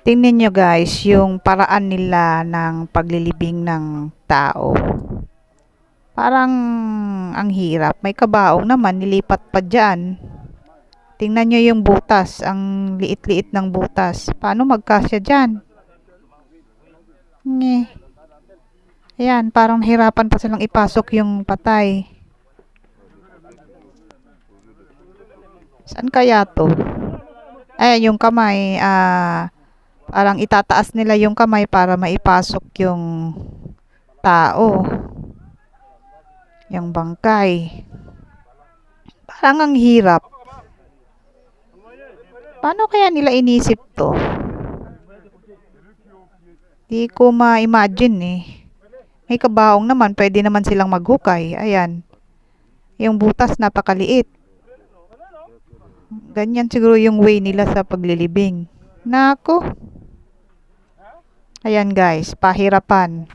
Tingnan nyo guys, yung paraan nila ng paglilibing ng tao. Parang ang hirap. May kabaong naman, nilipat pa dyan. Tingnan nyo yung butas, ang liit-liit ng butas. Paano magkasya dyan? Nge. Ayan, parang hirapan pa silang ipasok yung patay. Saan kaya to? Ayan, yung kamay, parang itataas nila yung kamay para maipasok yung tao. Yung bangkay. Parang ang hirap. Paano kaya nila inisip to? Di ko ma-imagine eh. May kabaong naman, pwede naman silang maghukay. Ayan. Yung butas napakaliit. Ganyan siguro yung way nila sa paglilibing. Nako. Ayan guys, pahirapan.